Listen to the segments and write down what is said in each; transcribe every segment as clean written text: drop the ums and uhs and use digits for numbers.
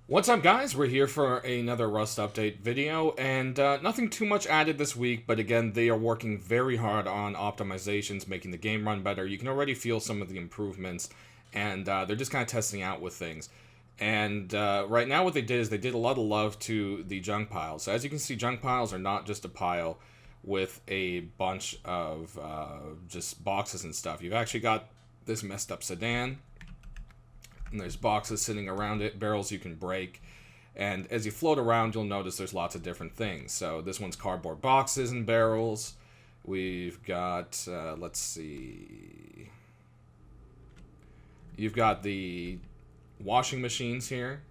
What's up, guys? We're here for another Rust update video, and nothing too much added this week, but again, they are working very hard on optimizations, making the game run better. You can already feel some of the improvements, and they're just kind of testing out with things. And right now what they did is they did a lot of love to the junk piles. So as you can see, junk piles are not just a pile with a bunch of just boxes and stuff. You've actually got this messed up sedan, and there's boxes sitting around it, barrels you can break, and as you float around you'll notice there's lots of different things. So this one's cardboard boxes and barrels. We've got let's see, you've got the washing machines here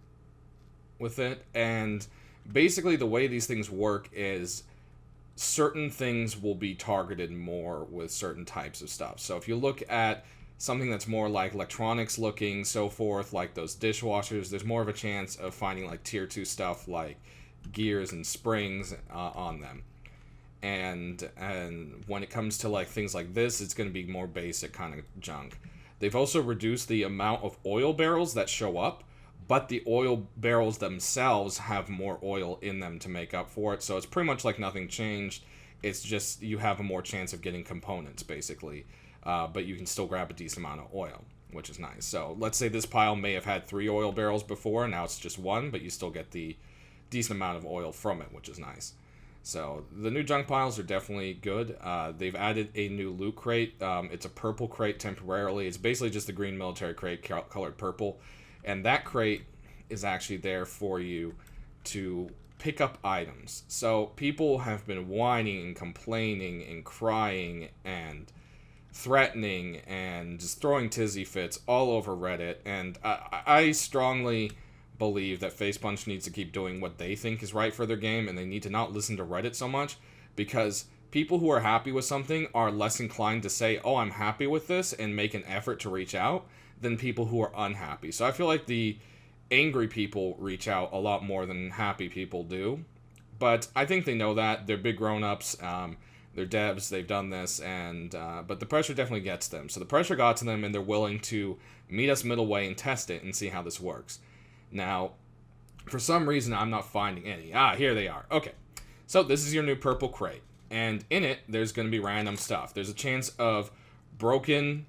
with it, and basically the way these things work is certain things will be targeted more with certain types of stuff. So if you look at something that's more like electronics looking, so forth, like those dishwashers, there's more of a chance of finding like tier 2 stuff like gears and springs on them. And when it comes to like things like this, it's going to be more basic kind of junk. They've also reduced the amount of oil barrels that show up, but the oil barrels themselves have more oil in them to make up for it. So it's pretty much like nothing changed. It's just you have a more chance of getting components, basically. But you can still grab a decent amount of oil, which is nice. So let's say this pile may have had 3 oil barrels before, now it's just 1, but you still get the decent amount of oil from it, which is nice. So the new junk piles are definitely good. They've added a new loot crate. It's a purple crate temporarily. It's basically just the green military crate colored purple. And that crate is actually there for you to pick up items. So people have been whining and complaining and crying and threatening and just throwing tizzy fits all over Reddit, and I strongly believe that Facepunch needs to keep doing what they think is right for their game, and they need to not listen to Reddit so much, because people who are happy with something are less inclined to say, oh, I'm happy with this, and make an effort to reach out, than people who are unhappy. So I feel like the angry people reach out a lot more than happy people do, but I think they know that. They're big grown-ups. They're devs, they've done this, and but the pressure definitely gets them. So the pressure got to them, and they're willing to meet us middle way and test it and see how this works. Now, for some reason, I'm not finding any. Here they are. Okay, so this is your new purple crate, and in it, there's going to be random stuff. There's a chance of broken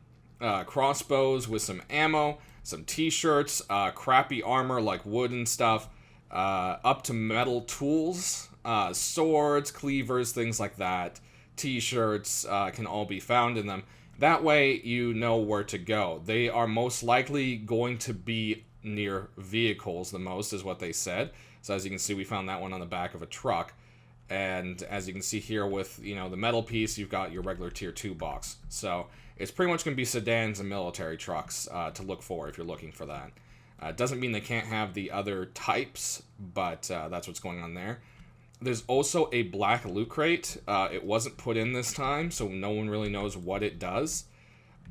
crossbows with some ammo, some t-shirts, crappy armor like wood and stuff, up to metal tools, swords, cleavers, things like that. T-shirts can all be found in them. That way you know where to go. They are most likely going to be near vehicles the most, is what they said. So as you can see, we found that one on the back of a truck. And as you can see here with, you know, the metal piece, you've got your regular tier 2 box. So it's pretty much going to be sedans and military trucks to look for if you're looking for that. It doesn't mean they can't have the other types, but that's what's going on there. There's also a black loot crate. It wasn't put in this time, so no one really knows what it does.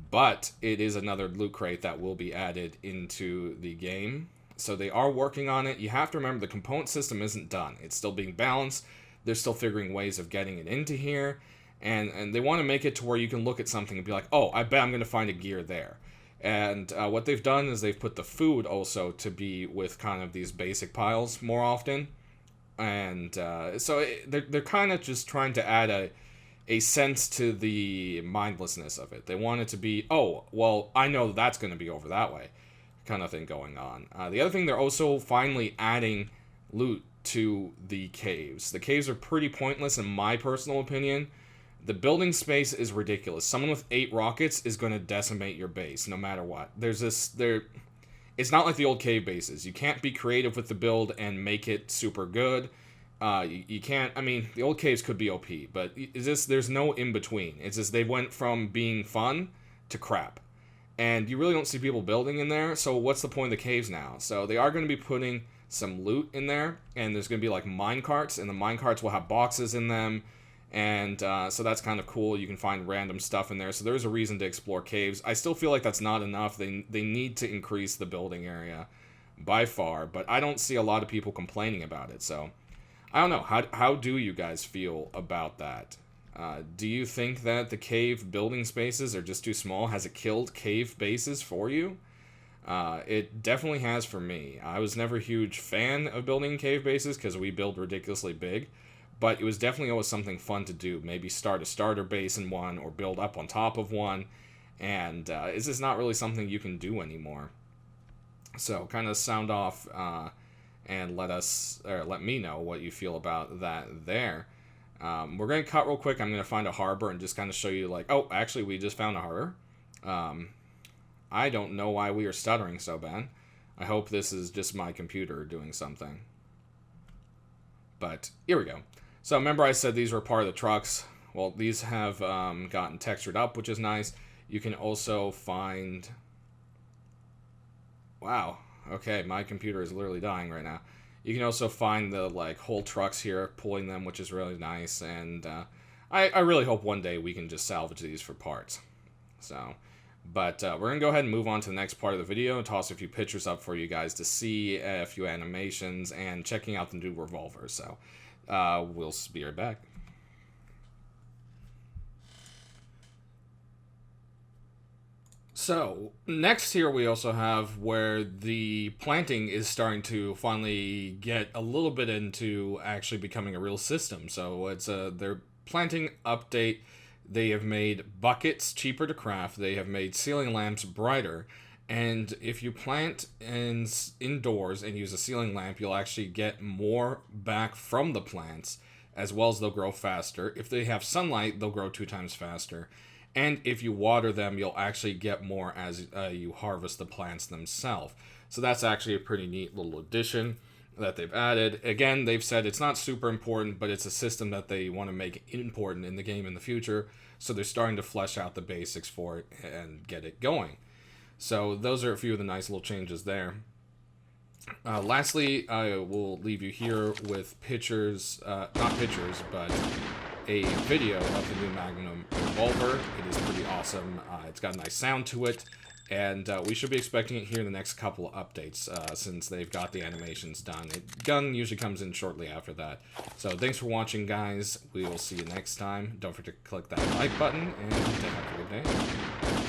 But it is another loot crate that will be added into the game. So they are working on it. You have to remember the component system isn't done. It's still being balanced. They're still figuring ways of getting it into here. And they want to make it to where you can look at something and be like, oh, I bet I'm going to find a gear there. And what they've done is they've put the food also to be with kind of these basic piles more often. And so they're kind of just trying to add a sense to the mindlessness of it. They want it to be, oh, well, I know that's going to be over that way, kind of thing going on. The other thing, they're also finally adding loot to the caves. The caves are pretty pointless in my personal opinion. The building space is ridiculous. Someone with 8 rockets is going to decimate your base no matter what. It's not like the old cave bases. You can't be creative with the build and make it super good. You can't, I mean, the old caves could be OP, but there's no in-between. It's just they went from being fun to crap. And you really don't see people building in there, so what's the point of the caves now? So they are going to be putting some loot in there, and there's going to be like mine carts, and the mine carts will have boxes in them. And so that's kind of cool. You can find random stuff in there. So there's a reason to explore caves. I still feel like that's not enough. They need to increase the building area by far. But I don't see a lot of people complaining about it. So I don't know. How do you guys feel about that? Do you think that the cave building spaces are just too small? Has it killed cave bases for you? It definitely has for me. I was never a huge fan of building cave bases because we build ridiculously big, but it was definitely always something fun to do. Maybe start a starter base in one or build up on top of one, and it's just not really something you can do anymore. So kind of sound off and let me know what you feel about that there. We're going to cut real quick. I'm going to find a harbor and just kind of show you like, oh, actually we just found a harbor. I don't know why we are stuttering so bad. I hope this is just my computer doing something. But here we go. So remember I said these were part of the trucks. Well, these have gotten textured up, which is nice. You can also find... Wow. Okay, my computer is literally dying right now. You can also find the like whole trucks here, pulling them, which is really nice. And I really hope one day we can just salvage these for parts. So... But we're going to go ahead and move on to the next part of the video and toss a few pictures up for you guys to see, a few animations, and checking out the new revolver. So we'll be right back. So next here we also have where the planting is starting to finally get a little bit into actually becoming a real system. So it's their planting update. They have made buckets cheaper to craft. They have made ceiling lamps brighter. And if you plant indoors and use a ceiling lamp, you'll actually get more back from the plants, as well as they'll grow faster. If they have sunlight, they'll grow 2 times faster. And if you water them, you'll actually get more as you harvest the plants themselves. So that's actually a pretty neat little addition that they've added. Again, they've said it's not super important, but it's a system that they want to make important in the game in the future. So they're starting to flesh out the basics for it and get it going. So those are a few of the nice little changes there. Lastly, I will leave you here with pictures, not pictures, but a video of the new Magnum revolver. It is pretty awesome. It's got a nice sound to it. And we should be expecting it here in the next couple of updates, since they've got the animations done. The gun usually comes in shortly after that. So thanks for watching, guys. We will see you next time. Don't forget to click that like button, and have a good day.